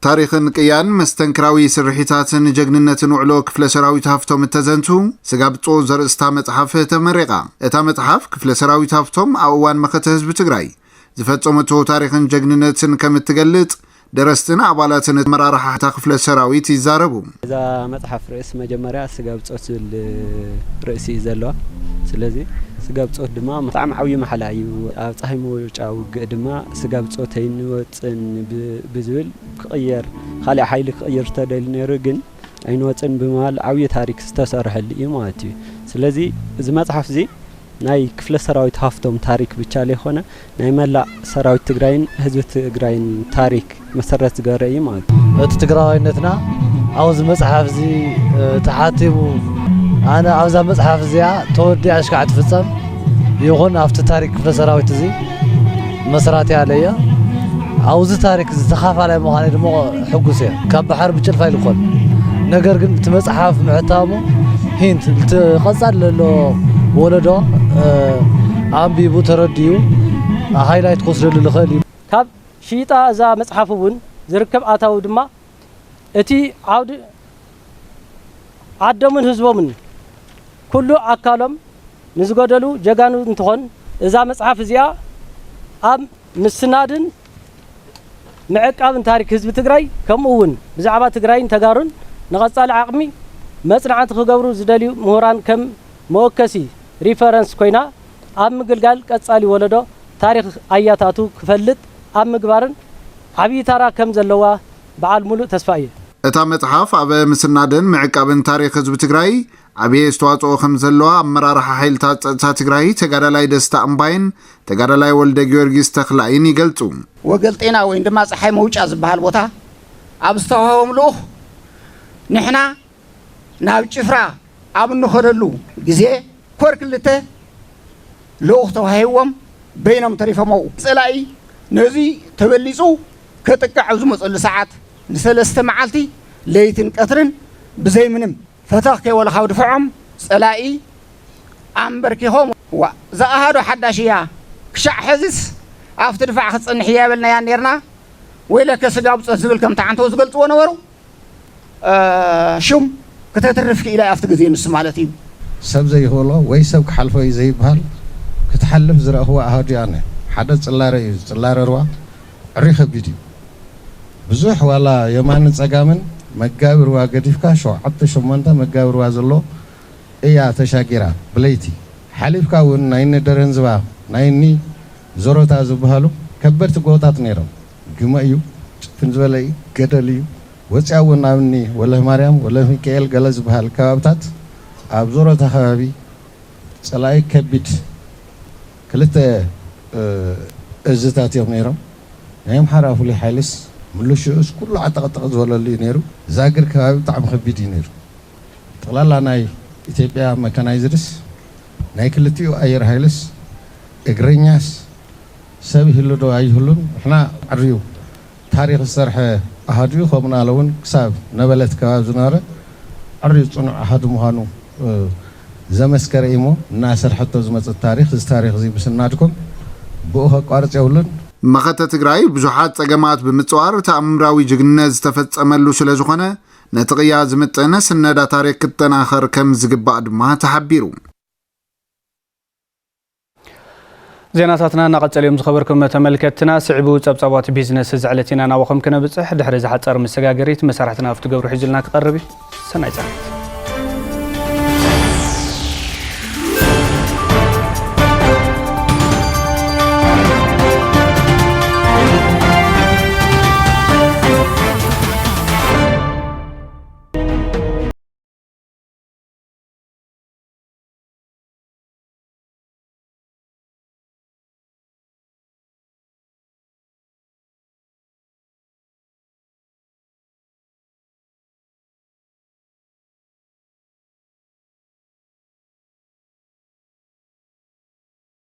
تاريخ نكيان مستنكراوي سرحيتاتن جغننتن وعلو كفله سراويت هافتو متزنتو سغا بصوت زر استا مصحف تمرقا اتا مصحف كفله سراويت هافتم اوان مخته حزب ትግራይ زفتومتو تاريخن جغننتن كمتغلط درستنا عبالاتن مرارح تخفل السراويت يزاربو اذا مصحف رئيس مجمريا سغابصوت رئيسي زلوا سلازي سغابصوت دما بطعم عوي محلايو اب صحيمو يጫው دما سغابصوتين وصن بزول كقير خالي حيل كقير تدل نيرو ግን አይንወጽን በመሃል عوي تاريخ استسرحل يماتي سلازي اذا مصحف زي ناي كفله سراويت هافتم تاريخ ብቻ ለሆነ ናይ መላ ሰራዊት ትግራይን ህዝብ ትግራይን ታሪክ መሰረት ገረይ ማለት እቲ ትግራይነትና አውዝ መጽሐፍ እዚ ተሓቲሙ አና አውዛ መጽሐፍ እዚያ ተወዲ አሽካዕት ፍጸም ይኹን afti ታሪክ ክፍለ ሰራዊት እዚ መስራት ያለየ አውዝ ታሪክ ዝተኻፋላይ መዃነ ደሞ ሕጉስ እየ ካብ ባሕር ብጭልፋ ይልኮን ነገር ግን እቲ መጽሐፍ ምዕታሙ ሂንት ተቐጻል ሎ ولدو أمبيبو ترديو هايلايت كوسرل لخالي كاب شيطا إذا مصحفون زركب أتاو دما أتي عود عدمن هزومن كله أكلم نزقدلو جعانو نتخون إذا مصحف زيا أم مسنادن معك أبن تاريخ حزب تجري كم أون بزعبة تجري تجارن نغصال عقمي مصنع تخجورو زدليو مهران كم موكسي ريفرنس كوينا ኣብ ምግልጋል ቀጻሊ ወለዶ ታሪክ ኣያታቱ ክፈልጥ ኣብ ምግባርን ዓብይ ታራ ከም ዘለዋ በዓል ሙሉእ ተስፋ እየ እታ መጽሓፍ ኣብ ምስናድን ምዕቃብን ታሪክ ህዝቢ ትግራይ ዓብይ ኣስተዋጽኦ ከም ዘለዋ ኣመራርሓ ሓይልታት ጸጥታ ትግራይ ተጋዳላይ ደስታ እምባይን ተጋዳላይ ወልደ ጊዮርጊስ ተክላይን ይገልጹ ወገልጤና ወይ ድማ ፀሓይ መውጫ ዝበሃል ቦታ ኣብ ዝተዋህቦም ልኡኽ ንሕና ናብ ጭፍራ ኣብ እንኸደሉ ግዜ ኮር ክልተ ልኡኽ ተዋሂቦም በይኖም ተሪፎመው ጸላይ ነዚ ተበሊጹ ከጥቃዕ ዝመጸሉ ሰዓት ንሰለስተ መዓልቲ ለይትን ቀትርን ብዘይ ምንም ፈተኽ ከይወለኻው ድፍዖም ጸላይ ኣንበርኪኾም ዘኣሃዶ ሓዳሽያ ክሻዕ ሕዝስ ኣብቲ ድፋዕ ክጸንሕ ያበልናያ ነርና ወይ ለከ ስጋ ብጾት ዝብል ከም ተዓንተው ዝገልጽዎ ነበሩ ሹም ከተተርፍ ኢላ ኣብቲ ግዜ ንስ ማለት እዩ ሰብ ዘይህበሎ ወይ ሰብ ክሓልፎ እዩ ዘይብሃል ክትሓልፍ ዝረኽቦ ኣሃድያነ ሓደ ጽላረ እዩ ጽላረ ሩዋ ዕሪ ከቢድ እዩ ብዙሕ ዋላ የማን ጸጋምን መጋብርዋ ገዲፍካ 7-8 መጋብርዋ ዘሎ እያ ተሻጊራ ብለይቲ ሓሊፍካ እውን ናይኒ ደረንዝባ ናይኒ ዞሮታ ዝበሃሉ ከበድቲ ጎታት ነይሮም ግመ እዩ ጭፍን ዝበለ ገደል እዩ ወፅያ እውን ናብኒ ወለህ ማርያም ወለህ ሚካኤል ገለ ዝበሃል ከባብታት ኣብ ዞሮታ ከባቢ ጸላይ ከቢድ ክልተ እዝታት እዮም ነይሮም ናይም ሓራ ፍሉይ ሓይልስ ምሉሽኡስ ኩሉ ዓጠቐጠቕ ዝበለሉ እዩ ነይሩ ዛግር ከባቢ ብጣዕሚ ከቢድ እዩ ነይሩ ጠቕላላ ናይ ኢትዮጵያ መካናይዝድስ ናይ ክልቲኡ ኣየር ሃይልስ እግረኛስ ሰብ ይህሉ ዶ ኣይህሉን ንሕና ዕርዩ ታሪክ ዝሰርሐ ኣሃድዩ ከምኡና ለውን ክሳብ ነበለት ከባቢ ዝነበረ ዕርዩ ፅኑዕ ኣሃዱ ምዃኑ ዘመስከረ እሞ እናሰርሐቶ ዝመፅእ ታሪክ እዚ ታሪክ እዚ ምስናድኩም ብኡ ከቋርፅ የብሉን መኸተ ትግራይ ብዙሓት ጸገማት ብምጽዋር ተኣምራዊ ጅግንነት ዝተፈጸመሉ ስለ ዝኾነ ነቲ ቅያ ዝምጥን ስነዳ ታሪክ ክጠናኸር ከም ዝግባእ ድማ ተሓቢሩ ዜናታትና እናቐጸልዮም ዝኸበርኩም ተመልከትና ስዕቡ ጸብጻባት ቢዝነስ ዝዕለትና ናወኸም ክነብጽሕ ድሕሪ ዝሓጸር መሰጋገሪት መሳርሕትና ኣብቲ ገብሩ ሒዙልና ክቐርብ ሰናይ ጸኒት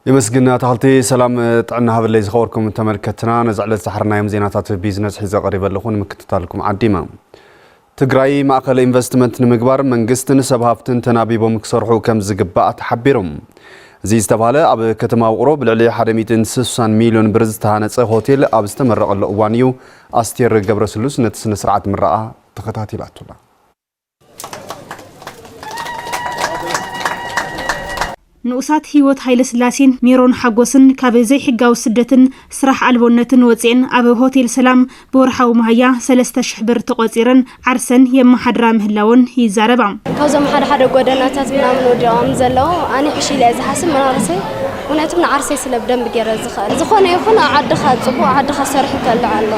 يمسجنا تحلتي سلام طعنا هذا اللي زخوركم تملكتنا نزعل سحرنا يوم زيناتات بيزنس حزة قريبة لخون مكتتالكم عديمة تجري مأكل إنفستمنت نمجبر من قستن سبهافتن تنابيبو مكسرحو كم زجباء تحبيرهم زي استبهالة أب كتما وقرب لعلي حرميتين 6 مليون برز تهانت هوتيل أب استمر الأوانيو أستير جبر سلوس نتسن سرعة مرة تختاتي بعتولا ንኡሳት ህይወት ኃይለ ስላሴን ሜሮን ሓጎስን ካብ ዘይ ሕጋው ስደትን ስራሕ አልቦነትን ወፂን ኣብ ሆቴል ሰላም በወርሓው ማህያ 3000 ብር ተቆፂረን ዓርሰን የመሓድራ ምህላውን ይዛረባ ካብዞም ሓደ ጎደናታት ምናምን ወዲኦም ዘለው ኣነ ሕሺለ ዝሓስብ መናርሰይ ونأتمنى عرسي سلب دم بجرز خال زخونة يخون عد خال صبوا عد خسارح كله الله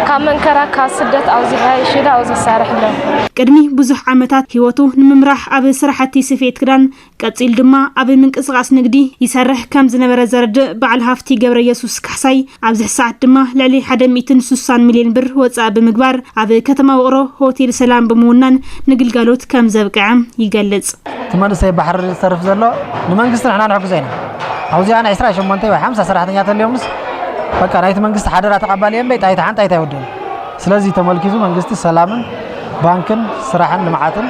كمان كرا كاسدت أو زهاي شيء أو زسارح له قدمي بزح عمتات هيوتو نممرح أبي سرحتي سفيت كران كتيل دما أبي من قصقاس نقدي يسرح كم زنبرة زرد بعد هافتي جبر يسوس كحساي أبي ساعة دما للي حدا 260 مليون بر واتساب بمقبار أبي كتما وقرو هوتيل سلام بمونان نقل قالوت كم زبق عام يقلص تمن سي بحر صرف زلو نمنقص نحن نحكي زينا عاوزي أنا 18 و5 سرحتنيات اليومس فكر رايت منقص حدا تقبلين بيت ايت حنت ايت ودن سلازي تملكيزو منقص سلامن بانكن سراحن لمعاتن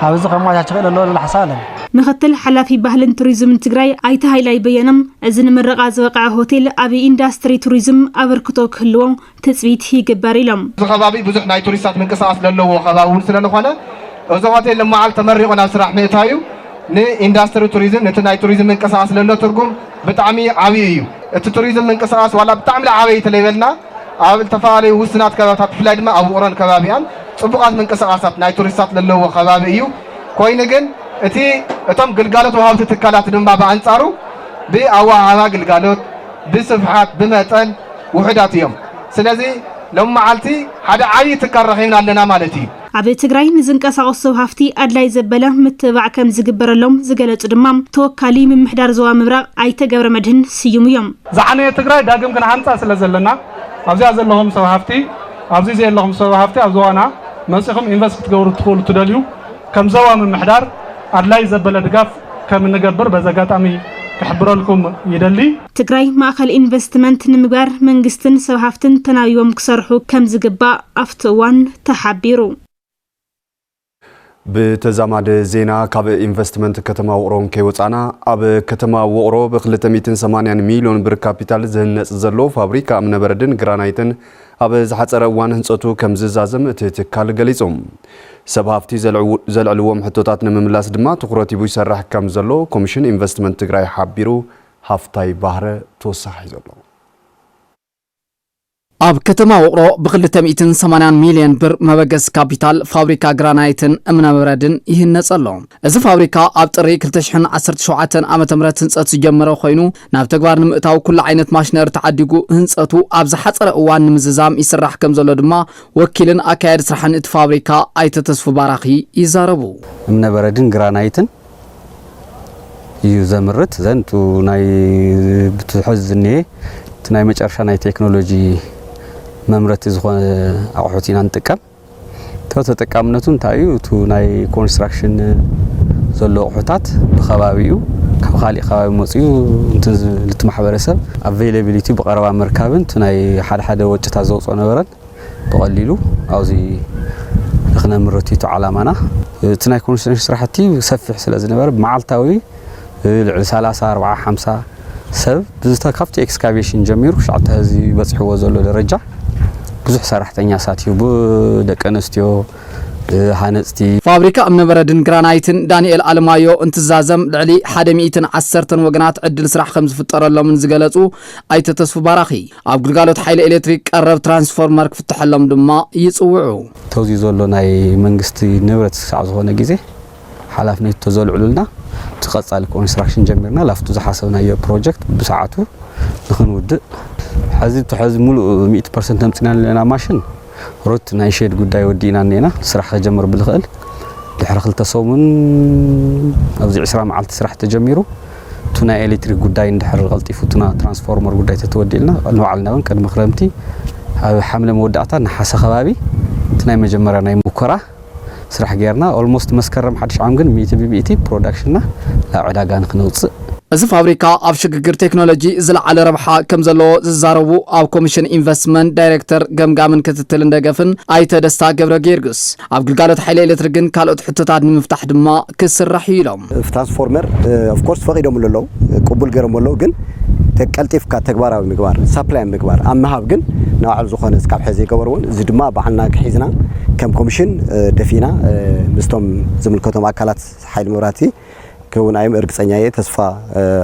عاوز قماش شغل له الحصالن مختل حلافي بهلن توريزم تجراي ايت هايلاي بينم اذن مرقا زوقع هوتيل ابي اندستري توريزم ابركتو كلو تثبيت يجبر لهم خبابي بزح ناي توريستات منقصاص للو خباون سلنخونه እዚ ሆቴል ለማዓል ተመሪቆና ስራሕ ምእታዩ ንኢንዳስትሪ ቱሪዝም ነቲ ናይ ቱሪዝም መንቀሳቀስ ለሎ ትርጉም ብጣዕሚ ዓብይ እዩ እቲ ቱሪዝም መንቀሳቀስ ዋላ ብጣዕሚ ዓብይ ተለይበልና ኣብ ተፋለዩ ውስናት ከባቢታት ብፍላይ ድማ ኣብ ውቅሮን ከባቢያን ጽቡቃት መንቀሳቀሳት ናይ ቱሪስታት ለለዎ ከባቢ እዩ ኮይኑ ግን እቲ እቶም ግልጋሎት ወሃብቲ ትካላት ድማ በአንጻሩ بأواعها قلقالوت بصفحات بمتن وحدات يوم سلازي لما معلتي هذا عاي تكرهين لنا مالتي ኣብ ትግራይ ንዝንቀሳቐሱ ሰብሃፍቲ ኣድላይ ዘበለ ምትባዕ ከም ዝግበረሎም ዝገለጹ ድማ ተወካሊ ምምሕዳር ዞባ ምብራቕ ኣይተገብረ መድህን ስዩም እዮም ዝዓነ ትግራይ ዳግም ግን ሓንጻ ስለ ዘለና ኣብዚያ ዘለዎም ሰብሃፍቲ ኣብዚ ዘለዎም ሰብሃፍቲ ኣብ ዞባና መጽኹም ኢንቨስት ክትገብሩ ትኽእሉ ትደልዩ ከም ዞባ ምምሕዳር ኣድላይ ዘበለ ድጋፍ ከም ንገብር በዘጋጣሚ كحبرلكم يدلي تግራይ ማእከል ኢንቨስትመንት ንምግባር መንግስትን ሰብሃፍትን ተናቢቦም ክሰርሑ ከም ዝግባእ ኣፍትዋን ተሓቢሩ بتزامد زينا كاب إنفستمنت كتما وقرون كيوتانا أب كتما وقرو ب380 مليون بر كابيتال زهن زلو فابريكا من بردن جرانايتن أب زحصر وان هنصتو كم زازم تتكال غليصوم سبهافتي زلعلوم حطوطات نمملاس دما تقراتي بو يسرح كم زلو كوميشن إنفستمنت تግራይ حبيرو هافتاي بحر توسح زلو ኣብ ከተማ ውቅሮ ብ280 ሚልዮን ብር መበገስ ካፒታል ፋብሪካ ግራናይትን እምነበረድን ይህነጸሎ እዚ ፋብሪካ ኣብ ጥሪ 2017 ዓመተ ምህረት ህንጸት ዝጀመረ ኮይኑ ናብ ተግባር ንምእታው ኩሉ ዓይነት ማሽነሪ ተዓዲጉ ህንጸቱ ኣብ ዝሓጸረ እዋን ንምዝዛም ይስራሕ ከም ዘሎ ድማ ወኪልን ኣካያድ ስራሕን እቲ ፋብሪካ ኣይተ ተስፉ ባራኺ ይዛረቡ እምነበረድን ግራናይትን እዩ ዘምርት ዘንቱ ናይ ብትሕዝኒ ናይ መጨረሻ ናይ ቴክኖሎጂ መምረት ዝኾነ ኣቑሑትና ንጥቀም ተጠቃምነቱ እንታይ እዩ ቱ ናይ ኮንስትራክሽን ዘሎ ኣቑሑታት ብኸባቢኡ ካብ ካሊእ ከባቢ መፅዩ እንትን ልትማሕበረሰብ ኣቬይላቢሊቲ ብቀረባ መርካብን ናይ ሓደ ወጭታት ዘውፅኦ ነበረን ብቐሊሉ ኣብዚ ንኽነምርት እዩ ዓላማና እቲ ናይ ኮንስትራክሽን ስራሕቲ ሰፊሕ ስለ ዝነበረ ብመዓልታዊ ልዕሊ 30 40 50 ሰብ ብዝተካፍቲ ኤክስካቬሽን ጀሚሩ ሻዕተ ህዚ በፅሕዎ ዘሎ ደረጃ ብዙሕ ሰራሕተኛ ሳትዩ ብደቀ ኣንስትዮ ሃነፅቲ ፋብሪካ እምነበረድን ግራናይትን ዳንኤል አለማዮ እንትዛዘም ልዕሊ 110 ወገናት ዕድል ስራሕ ከም ዝፍጠረሎም ዝገለጹ ኣይተ ተስፉ ባራኺ ኣብ ግልጋሎት ሓይሊ ኤሌክትሪክ ቀረብ ትራንስፎርመር ክፍትሐሎም ድማ ይጽውዑ ተውዚ ዘሎ ናይ መንግስቲ ንብረት ሳዕ ዝኾነ ግዜ ሓላፍነት ተዘልዕሉልና تقصال كونستراكشن جميرنا لافتو زحاسبنايو بروجكت بساعته نخنودء حزب تحز ملو 100% تمصنا لنا ماشين روت نايشيد غداي ودينا نينا سرح جمر بالخل دحر خلت صومن ابزي 10 معلت سرح تجميرو تونا الكتريك غداي ندحر غلطيفو تونا ترانسفورمر غداي تتوديلنا نوعلنا بن قدم خرمتي حمله مودعتا نحاسه خبابي تناي مجمرا ناي مكره سرح غيرنا اولموست مسكرم حدش عام ግን 100% برودكشننا لا عداغا نخنوص እዚ ፋብሪካ ኣብ ሽግግር ቴክኖሎጂ ዝለዓለ ረብሓ ከም ዘለዎ ዝዛረቡ ኣብ ኮሚሽን ኢንቨስትመንት ዳይሬክተር ገምጋምን ክትትል እንደገፍን ኣይተ ደስታ ገብረ ጌርግስ ኣብ ግልጋሎት ሓይሊ ኤሌክትሪክን ካልኦት ሕቶታት ንምፍታሕ ድማ ክስራሕ ኢሎም ትራንስፎርመር ኦፍ ኮርስ ፈቂዶም ለለው ቅቡል ገረም ለለው ግን ተቀልጢፍካ ተግባራዊ ምግባር ሳፕላይ ምግባር ኣመሃብ ግን ናውዓል ዝኾነ እስካብ ሕዚ ይገበርውን እዚ ድማ ባዕልና ክሒዝና ከም ኮሚሽን ደፊና ምስቶም ዝምልከቶም ኣካላት ሓይሊ መብራህቲ كون أيام إرجعية تصفى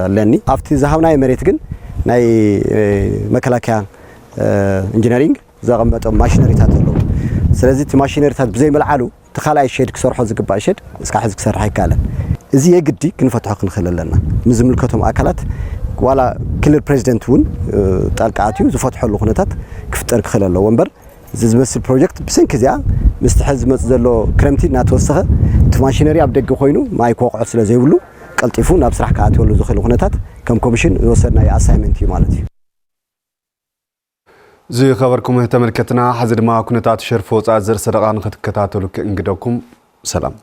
لاني أفتي ذهبنا مريت جن ناي مكلاكيا إنجنيرينج زغمت ماشينري تاتلو سلازت ماشينري تات بزي ملعلو تخلى أي شيء كسر حزق باشد إسكع حزق سر حكالا زي يجدي كنفتح خن خلالنا مزمل كتم أكلات ولا كل البريزيدنت ون تالكاتيو زفتحوا له خناتات كفتر خلاله ومبر زي بس البروجكت بسنك زيا مستحز متزلو كرمتي ناتوسخه تماشينري ابدق خوينو ما يقوقع سلا زيبلو قلطيفو ناب سرح كاتيو له زخل خناتات كم كوميشن وصلنا اي اساينمنت مالتي زي خبركم تملكتنا حزر ما كنتات شرفو صازر سرقان كتكتاتلو كانغدوكم سلام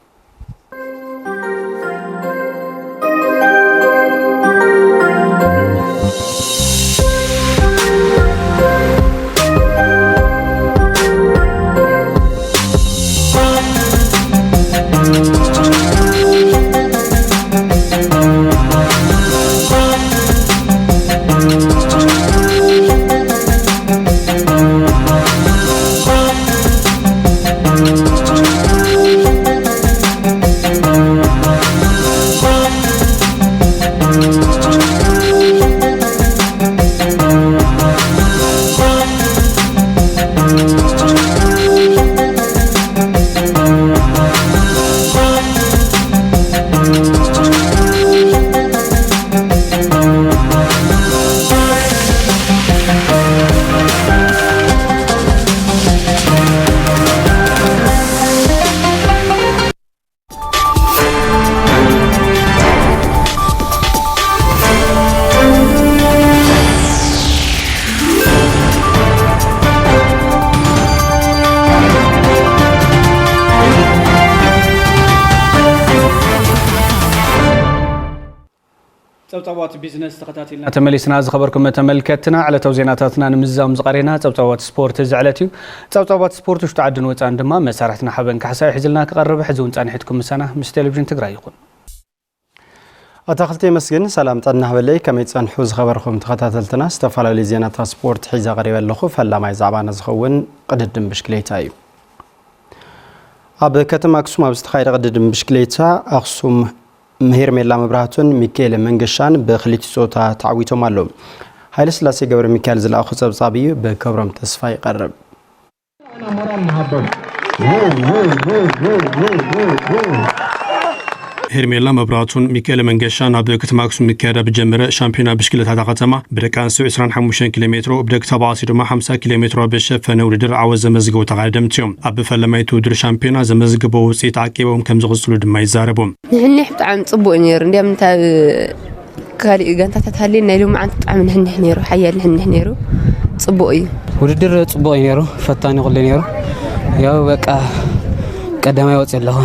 ጸብጻባት ቢዝነስ ተከታተልና ተመለስና ዝخبركم ተመልከትና ዓለታው ዜናታትና ንምዛም ዝቀሪና ጸብጻባት ስፖርት ዝዕለትዩ ጸብጻባት ስፖርት ውሽጥ ዓድን ወፃን ድማ መሳራትና ሓበን ካሕሳይ ሕዝልና ክቀርብ ሕዝውን ጻንሒትኩም ምሳና ምስ ቴሌቪዥን ትግራይ ይኹን أتخلتي مسجن سلام تنا هبلي كم يتصن حوز خبركم تخطاتلتنا استفعل لي زينة سبورت حيزة قريبة لخوف هلا ما يزعبان زخون قددم بشكليتاي أب كتم أقسم أبستخير قددم بشكليتا أقسم مهير ميلا مبراتون ميكيل منقشان بخليتي صوتا تعويتو مالو هاي لسلاسي قبر ميكال زل أخو سبصابي بكبرم تسفاي قرب هرميلا مبراتون ميكيل منقشان أب كتم أقسم ميكيل بجمرة شامبيونا بشكلتها تقاتما بدكان سو 25 كيلومتر وبدك تباصير ما 5 كيلومتر بشف نولدر عوز مزقو تقدمتهم أب فلميتو در شامبيونا زمزقبو وسيت عقيبهم كم زغسلو دما يزاربهم نحن طعم صبو نير نديم انت كاري غانتا تتحلي نيلو مع طعم نحن نيرو حيال نحن نيرو صبوي ودر صبوي نيرو فتاني قل نيرو يا بقى قدما يوص الله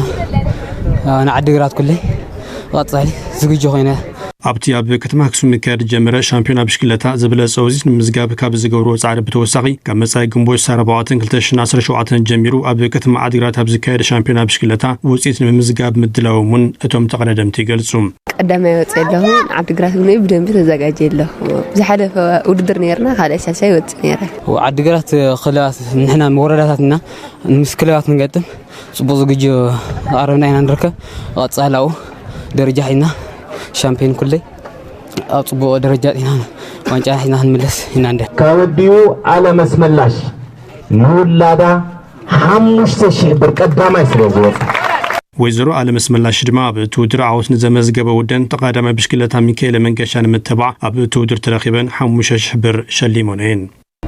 أنا عدقرات كله غطالي زوجي هنا أبتي أب كتم أقسم مكاد جمرة شامبيونا بشكلتها زبلة سوزيس مزجاب كاب زجورو تعرف بتوسعي كم مساي جنبوش سربعاتن كلتش ناصر شوعاتن جميرو أب كتم عدقرات بزكاير شامبيونا بشكلتها وزيت مزجاب مدلو من أتوم تقدم تيجلسوم قدام يوصل له عدقرات من يبدأ بتزجاج له زحدة ودر نيرنا خلاص شيء وتنيره وعدقرات خلاص نحنا مورداتنا مشكلات نقدم صبوز جيجو عرفنا هنا نركب غطسالو درجة هنا شامبيون كله أصبو درجات هنا وانجا هنا هنملس هنا عندك كوديو على مسملاش نقول لادا حمش تشي برقدام يسرزو ويزرو على مسملاش دما بتودر عاوز نزمزقبه ودن تقادم بشكلتها ميكيل منقشان متبع أبتودر ترخيبا حمش شحبر شليمونين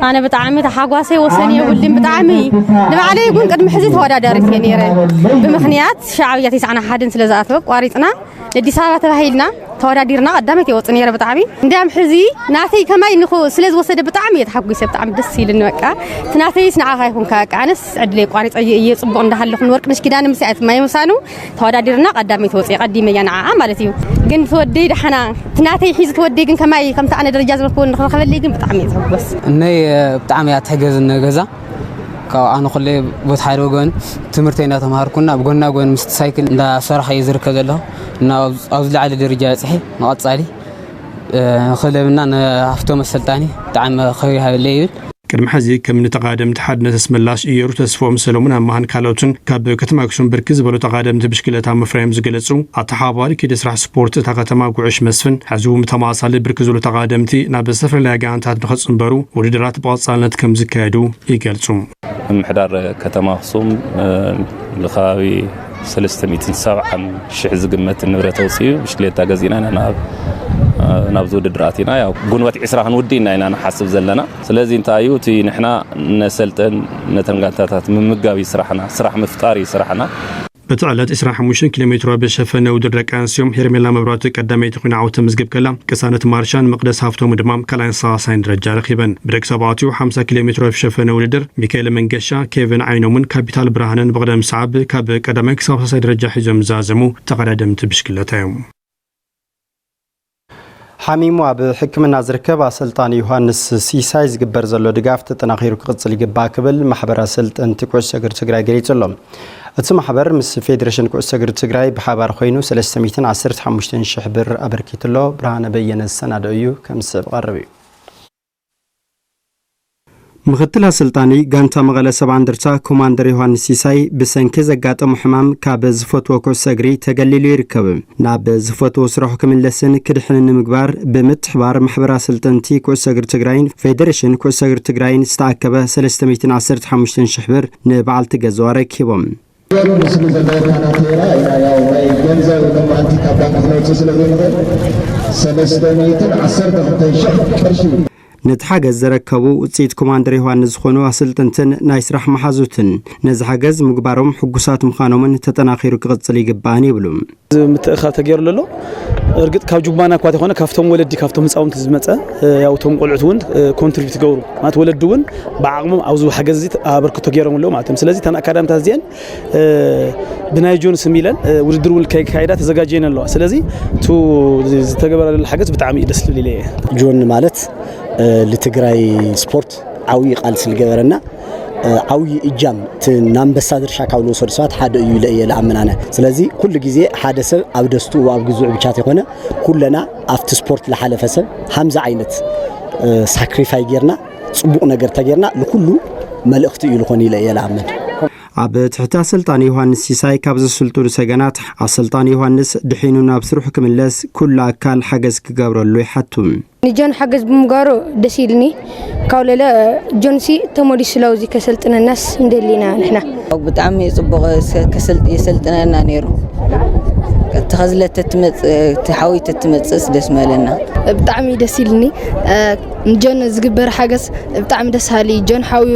أنا بتعامل حاجواسي وسنية واللي بتعامي لما عليه يقول قد محزت هو دارس يعني بمخنيات شعبية تسعنا حدن سلزاتك واريتنا لدي سابة تبهيلنا تواديرنا قدامتي وصنية بتعامي ندام حزي ناتي كمان نخو سلز وصد بتعامي يتحقق يسبت عم دسي للنوكا تناتي سنعا هايكون كأنس عدلي قاريت يصبون ده اللي خنورك مش كده نمسعت ما يمسانو تواديرنا قدامتي وصي قديمة يعني عملتيو جن تودي دحنا تناتي حيز تودي جن كمان كم تعني درجات بكون خلي جن بتعامي بس إني بتعامي أتحجز النجزة كأنا خلي بتحيروجن تمرتين تمهاركنا بقولنا جون مستسايكل ده صراحة يزرك كذا نا أوزع على الرجال صحيح نقطع عليه خلي منا أفتوم السلطاني تعم خيرها الليل كرم حزي كم نتقادم تحدنا تسملاش إيرو تسفوم سلومنا مهن كالوتن كاب كتماكسون بركز بلو تقادم تبشكلتها مفريم زقلتسو أتحابالي كي تسرح سبورت تاقتما قعش مسفن حزوم تماصالي بركزو لتقادمتي ناب السفر لاقان تحت نخص انبارو ودرات باصالنت كم زكايدو يقلتسو محدار كتما خصوم لخاوي 370 شحز قمة النبرة توصيو بشكليتا غازينا أنا نابزود دراتينا يا قنوات عسرة هنودينا أنا حاسب زلنا سلازي انت أيوتي نحنا نسلتن نتنقاتات من مقاوي سرح مفتاري سرحنا بتعلت 25 كيلومتر بشفنا ودرك أنسيوم هرميلا مبراتك قدامي تكون عاوت مزقب كلام كسانة مارشان مقدس هافتو مدمام كلاين صاصين رجال خيبان بريك 5 كيلومتر بشفنا ودر ميكيل منقشا كيفن عينومن كابيتال براهنن بقدم صعب كاب قدامي صاصين رجال حزم زازمو تقدم تبشكلتهم حميمو بحكمنا زركب سلطان يوحنس سيسايز جبر زلو دقاف تتناخيرو كقصل جبا قبل محبر سلطان تكوش سجر تجري جريتلهم اتسم حبر مس فيدريشن كوش سجر تجري بحبر خوينو 315 شحبر أبركيتلو برهان بين السنة ديو كم سب قربي مغتلها سلطاني غانتا مغلا 7 درتا كوماندر يوحنس سيساي بسنكي زغاطم حمام كابز فوتو كو سغري تغليل يركب نابز فوتو سرح كملسن كدحن مغبار بمتحبار محبر سلطنتي كو سغر تግራይን فيدريشن كو سغر تግራይን استعكبه 315 شحبر نبعل تغزوار كيبم ነቲ ሓገዝ ዝረከቡ ውፅኢት ኮማንደር ዮሃንስ ዝኾኑ ኣሰልጥንትን ናይ ስራሕ መሓዙትን ነዚ ሓገዝ ምግባሮም ሕጉሳት ምዃኖምን ተጠናኺሩ ክቕፅል ይግባእን ይብሉ ምትእኻብ ተገይሩ ዘሎ እርግጥ ካብ ጁባና እኳ ተኾነ ካብቶም ወለዲ ካብቶም ህፃውንቲ ዝመፀ ያው ቶም ቆልዑት እውን ኮንትሪቢዩት ገብሩ ማለት ወለዲ እውን ብዓቕሞም ኣብዚ ሓገዝ ኣበርክቶ ገይሮም ኣለዉ ማለት እዮም። ስለዚ ተን ኣካዳሚታት እዚአን ብናይ ጆንስ ሚለን ውድድር እውን ከይካይዳ ተዘጋጀየን ኣለዋ። ስለዚ ቱ ዝተገበረሉ ሓገዝ ብጣዕሚ ደስ ዝብል ኢለ ጆን ማለት ለትግራይ ስፖርት ዓብይ ቃልሲ ዝገበረና ዓብይ እጃም ናምበሳ ድርሻ ካብ ዝወሰዱ ሰባት ሓደ እዩ ለየ ለኣመናነ። ስለዚ ኩሉ ግዜ ሓደ ሰብ ኣብ ደስቱ ኣብ ግዙዕ ብቻ ተይኮነ ኩለና ኣብቲ ስፖርት ለሓለፈ ሰብ ሃምዛ ዓይነት ሳክሪፋይ ጌርና ጽቡቕ ነገር ተገርና ለኩሉ መልእኽቲ እዩ ልኾን ኢለ የለኣመን። ኣብ ትሕቲ ኣሰልጣኒ ዮሃንስ ሲሳይ ካብ ዝስልጡሉ ሰገናት ኣሰልጣኒ ዮሃንስ ድሒኑ ናብ ስርሑ ክምለስ ኩሉ ኣካል ሓገዝ ክገብረሉ ይሓቱም። ጆን ሓገዝ ብምጋሩ ደስ ይልኒ ካብ ለለ ጆንሲ ተሞዲስ ስለውዚ ከሰልጥነናስ እንደሊና ንሕና ብጣዕሚ ጽቡቕ የሰልጥነና ነይሩ ተኸዝለተ ተሓዊተ ትመጽስ ደስ መለና ብጣዕሚ ደስ ይልኒ ጆን ዝግበር ሓገዝ ብጣዕሚ ደስ ሃሊ ጆን ሓዊዩ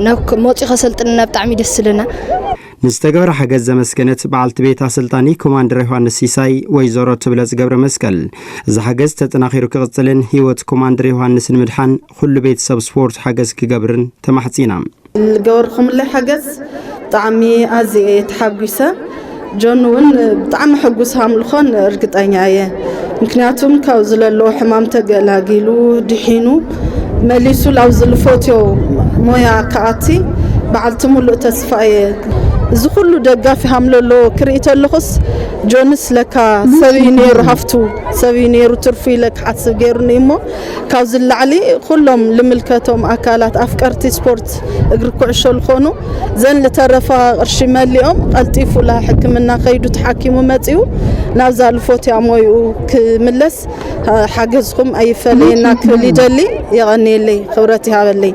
ናብ ሞጺ ከሰልጥነና ብጣዕሚ ደስ ስለና ንዝተገበረ ሓገዝ ዘመስገነት በዓልቲ ቤት ኣሰልጣኒ ኮማንደር ዮሃንስ ሲሳይ ወይዘሮ ትብለጽ ገብረ መስቀል እዚ ሓገዝ ተጠናኺሩ ክቕፅልን ህይወት ኮማንደር ዮሃንስን ምድሓን ኩሉ ቤተሰብ ስፖርት ሓገዝ ክገብርን ተማሕፂና ዝገበርኩምለ ሓገዝ ብጣዕሚ ኣዝየ ተሓጒሰ ጆን እውን ብጣዕሚ ሕጉስ ሃምልኾን እርግጠኛ እየ። ምክንያቱም ካብ ዝለሎ ሕማም ተገላጊሉ ድሒኑ መሊሱ ላብ ዝልፎትዮ ሞያ ከኣቲ በዓልቲ ሙሉእ ተስፋ እየ። እዚ ኩሉ ደጋፊ ሃምለሎ ክሪእቶ ኣለኹስ ጆንስ ለካ ሰብይ ነይሩ ሃፍቱ ሰብይ ነይሩ ትርፉ ኢለ ክሓስብ ገይሩኒ እሞ ካብ ዝላዕሊ ኩሎም ልምልከቶም ኣካላት ኣፍቀርቲ ስፖርት እግሪ ኩዕሾ ዝኾኑ ዘን ዝተረፈ ቅርሺ መሊኦም ቀልጢፉ ሕክምና ከይዱ ተሓኪሙ መፂኡ ናብ ዛልፎትያ ሞይኡ ክምለስ ሓገዝኩም ኣይፈለየና ክብል ይደሊ ይቐኒየለይ ክብረት ይሃበለይ።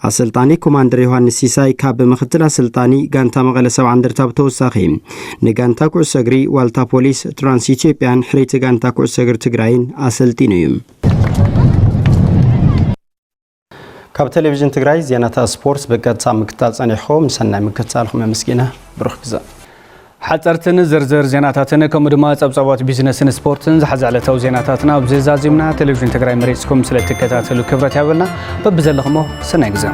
ኣሰልጣኒ ኮማንደር ዮሃንስ ሲሳይ ካብ ምክትል ኣሰልጣኒ ጋንታ መቐለ 70 እንደርታ ብተወሳኺ ንጋንታ ኩዕሶ እግሪ ዋልታ ፖሊስ ትራንስ ኢትዮጵያን ሕሬቲ ጋንታ ኩዕሶ እግሪ ትግራይን ኣሰልጢኑ እዩ። ካብ ቴሌቪዥን ትግራይ ዜናታት ስፖርት በቀጥታ ምክታል ጸኒሕኩም ንሰናይ ምክታልኩም መስጊና ብሩኽ ግዛ ሓፀርትን ዝርዝር ዜናታትን ከምኡ ድማ ጸብጻባት ቢዝነስን ስፖርትን ዝሓዘ ዕለታዊ ዜናታትና ብዝዛዚምና ቴሌቪዥን ትግራይ መሪፅኩም ስለትከታተሉ ክብረት ያበልና በብዘለኹሞ ሰናይ ግዜ